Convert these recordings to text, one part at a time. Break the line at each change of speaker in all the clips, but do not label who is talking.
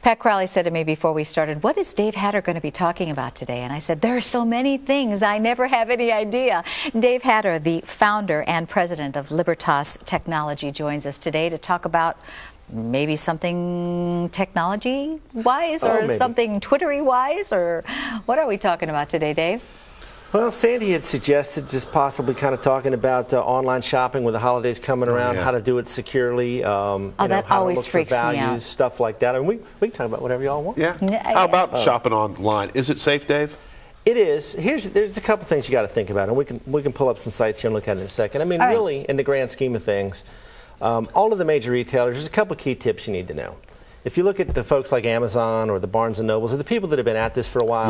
Pat Crowley said to me before we started, what is Dave Hatter going to be talking about today? And I said, there are so many things. I never have any idea. Dave Hatter, the founder and president of Libertas Technology, joins us today to talk about maybe something technology-wise or something Twittery-wise, or what are we talking about today, Dave?
Well, Sandy had suggested just possibly kind of talking about online shopping with the holidays coming around, how to do it securely,
that always freaks me out.
Stuff like that. And we can talk about whatever y'all want.
Yeah. How about shopping online? Is it safe, Dave?
It is. There's a couple things you got to think about, and we can pull up some sites here and look at it in a second. I mean, really, in the grand scheme of things, all of the major retailers, there's a couple key tips you need to know. If you look at the folks like Amazon or the Barnes & Nobles, or the people that have been at this for a while,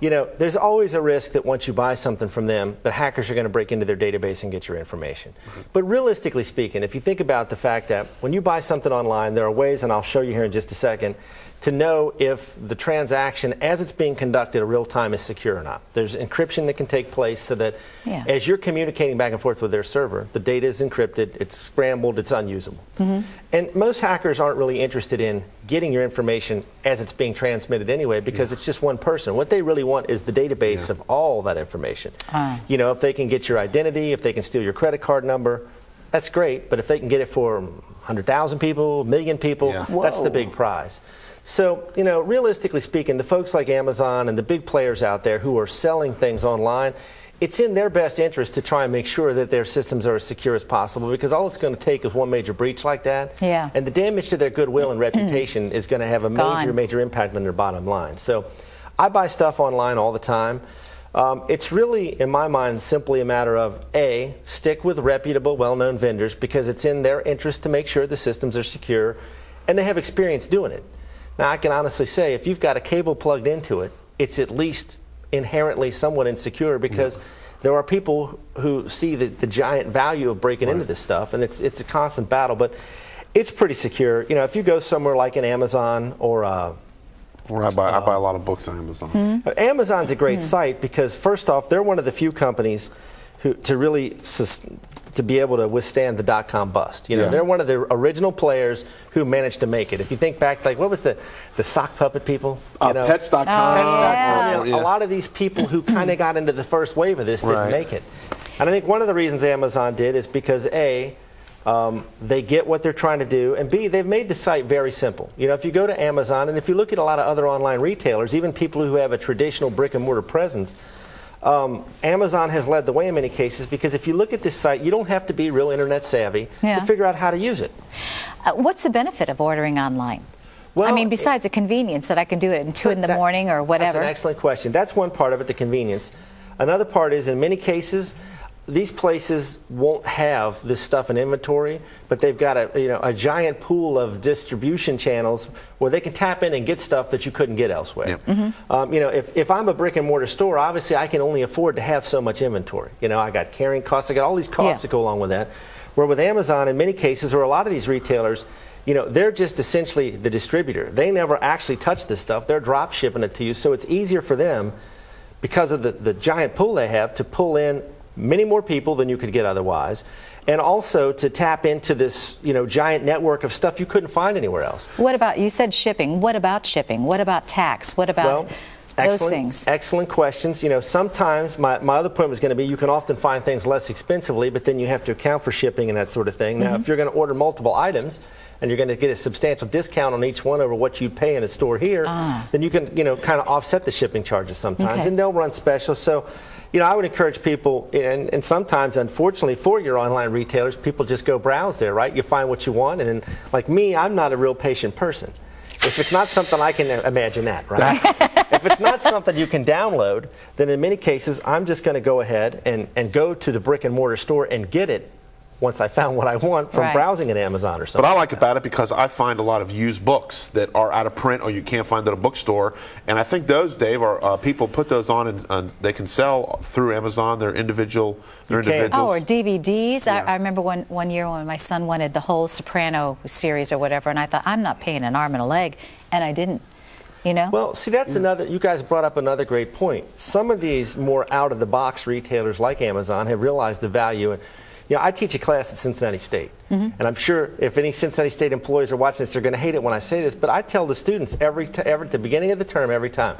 you know, there's always a risk that once you buy something from them, that hackers are going to break into their database and get your information. But realistically speaking, if you think about the fact that when you buy something online, there are ways, and I'll show you here in just a second, to know if the transaction as it's being conducted in real time is secure or not. There's encryption that can take place so that as you're communicating back and forth with their server, the data is encrypted, it's scrambled, it's unusable. And most hackers aren't really interested in getting your information as it's being transmitted anyway, because it's just one person. What they really want is the database of all that information. You know, if they can get your identity, if they can steal your credit card number, that's great, but if they can get it for 100,000 people, 1 million people, that's the big prize. So, you know, realistically speaking, the folks like Amazon and the big players out there who are selling things online, it's in their best interest to try and make sure that their systems are as secure as possible, because all it's going to take is one major breach like that. And the damage to their goodwill and reputation is going to have a major impact on their bottom line. So I buy stuff online all the time. It's really, in my mind, simply a matter of, A, stick with reputable, well-known vendors, because it's in their interest to make sure the systems are secure, and they have experience doing it. Now, I can honestly say, if you've got a cable plugged into it, it's at least inherently somewhat insecure, because there are people who see the giant value of breaking into this stuff, and it's a constant battle, but it's pretty secure. You know, if you go somewhere like an Amazon or I buy a lot of books on Amazon. Amazon's a great site because, first off, they're one of the few companies who to be able to withstand the dot-com bust. You know, they're one of the original players who managed to make it. If you think back, like, what was the sock puppet people? You know? Pets.com. Pets.com. You know, a lot of these people who kind of got into the first wave of this didn't make it. And I think one of the reasons Amazon did is because, A, they get what they're trying to do, and B, they've made the site very simple. You know, if you go to Amazon, and if you look at a lot of other online retailers, even people who have a traditional brick-and-mortar presence, Amazon has led the way in many cases, because if you look at this site, you don't have to be real internet savvy to figure out how to use it.
What's the benefit of ordering online? Well, I mean, besides the convenience that I can do it at 2 in the morning or whatever.
That's an excellent question. That's one part of it, the convenience. Another part is, in many cases, these places won't have this stuff in inventory, but they've got a giant pool of distribution channels where they can tap in and get stuff that you couldn't get elsewhere. You know, if I'm a brick and mortar store, obviously I can only afford to have so much inventory. You know, I got carrying costs, I got all these costs that go along with that. Where with Amazon, in many cases, or a lot of these retailers, you know, they're just essentially the distributor. They never actually touch this stuff. They're drop shipping it to you, so it's easier for them, because of the giant pool they have, to pull in many more people than you could get otherwise, and also to tap into this, you know, giant network of stuff you couldn't find anywhere else.
What about, you said shipping, what about shipping? What about tax? What about those things?
Excellent questions. You know, sometimes my other point was going to be, you can often find things less expensively, but then you have to account for shipping and that sort of thing. Now, if you're going to order multiple items and you're going to get a substantial discount on each one over what you pay in a store here, then you can, you know, kind of offset the shipping charges sometimes, and they'll run specials. So, you know, I would encourage people, and sometimes, unfortunately, for your online retailers, people just go browse there, right? You find what you want, and then, like me, I'm not a real patient person. If it's not something, I can imagine that, right? If it's not something you can download, then in many cases, I'm just going to go ahead and go to the brick and mortar store and get it once I found what I want from browsing at Amazon or something.
But I like about it because I find a lot of used books that are out of print or you can't find at a bookstore. And I think those, Dave, are people put those on and they can sell through Amazon. They're individuals.
Oh, or DVDs. I remember one year when my son wanted the whole Soprano series or whatever, and I thought, I'm not paying an arm and a leg, and I didn't. You know?
Well, see, that's another, you guys brought up another great point. Some of these more out-of-the-box retailers like Amazon have realized the value. And, You know, I teach a class at Cincinnati State, and I'm sure if any Cincinnati State employees are watching this, they're going to hate it when I say this, but I tell the students at the beginning of the term every time,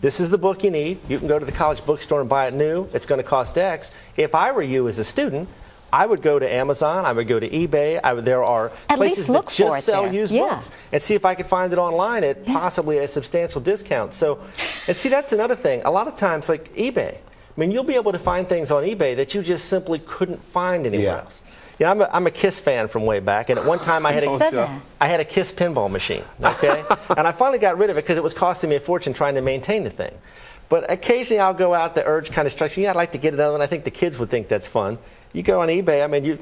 this is the book you need. You can go to the college bookstore and buy it new. It's going to cost X. If I were you as a student, I would go to Amazon, I would go to eBay, there are places that just sell used books, and see if I could find it online at possibly a substantial discount. So, and see, that's another thing. A lot of times, like eBay, I mean, you'll be able to find things on eBay that you just simply couldn't find anywhere else. Yeah, I'm a KISS fan from way back, and at one time I had a KISS pinball machine, okay? And I finally got rid of it because it was costing me a fortune trying to maintain the thing. But occasionally I'll go out, the urge kind of strikes me, I'd like to get another one. I think the kids would think that's fun. You go on eBay, I mean,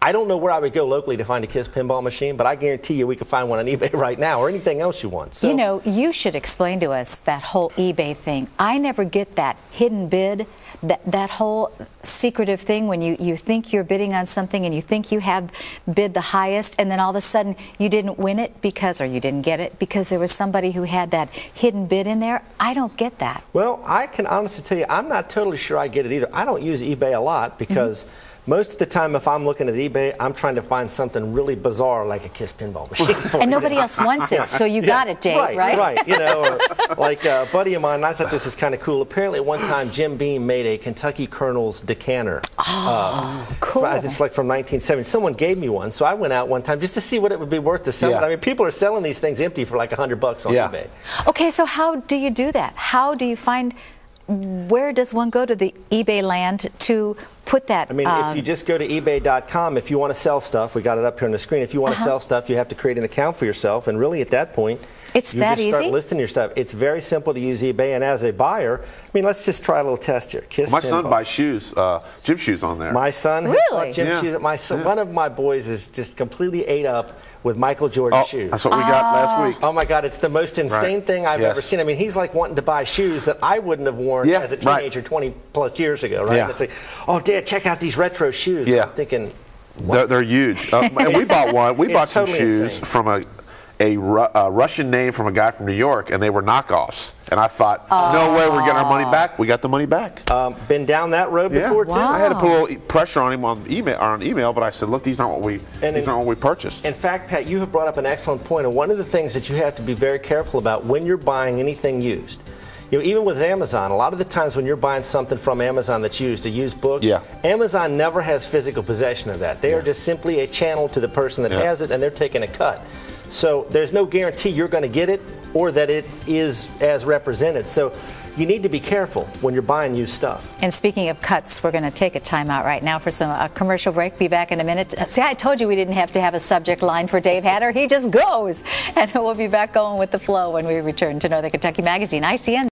I don't know where I would go locally to find a KISS pinball machine, but I guarantee you we could find one on eBay right now or anything else you want. So,
you know, you should explain to us that whole eBay thing. I never get that hidden bid, that whole secretive thing when you think you're bidding on something and you think you have bid the highest, and then all of a sudden you didn't win it or you didn't get it because there was somebody who had that hidden bid in there. I don't get that.
Well, I can honestly tell you, I'm not totally sure I get it either. I don't use eBay a lot because most of the time, if I'm looking at eBay, I'm trying to find something really bizarre like a KISS pinball machine.
And nobody else wants it, so you got it, Dave, right?
Right. You know, or like a buddy of mine, I thought this was kind of cool. Apparently, at one time, Jim Beam made a Kentucky Colonel's decanter.
Cool.
It's like from 1970. Someone gave me one, so I went out one time just to see what it would be worth to sell it. I mean, people are selling these things empty for like $100 on eBay.
Okay, so how do you do that? How do you find, where does one go to the eBay land to put that?
I mean, if you just go to ebay.com, if you want to sell stuff, we got it up here on the screen. If you want to sell stuff, you have to create an account for yourself, and really at that point, you just start listing your stuff. It's very simple to use eBay, and as a buyer, I mean, let's just try a little test here. KISS
my son buys shoes, gym shoes on there.
My son has bought gym shoes. My son, one of my boys is just completely ate up with Michael Jordan shoes.
That's what we got last week.
Oh my God, it's the most insane thing I've ever seen. I mean, he's like wanting to buy shoes that I wouldn't have worn as a teenager 20 plus years ago, right? And it's like, oh, Dad, check out these retro shoes. I'm thinking,
they're huge. And we bought one. We bought some shoes from a Russian name from a guy from New York, and they were knockoffs. And I thought, no way, we're getting our money back. We got the money back.
Been down that road before too.
I had to put a little pressure on him on email, but I said, look, these aren't what we purchased.
In fact, Pat, you have brought up an excellent point, and one of the things that you have to be very careful about when you're buying anything used. You know, even with Amazon, a lot of the times when you're buying something from Amazon that's used, a used book, Amazon never has physical possession of that. They are just simply a channel to the person that has it, and they're taking a cut. So there's no guarantee you're going to get it or that it is as represented. So you need to be careful when you're buying used stuff.
And speaking of cuts, we're going to take a time out right now for some commercial break. Be back in a minute. See, I told you we didn't have to have a subject line for Dave Hatter. He just goes. And we'll be back going with the flow when we return to Northern Kentucky Magazine, ICN.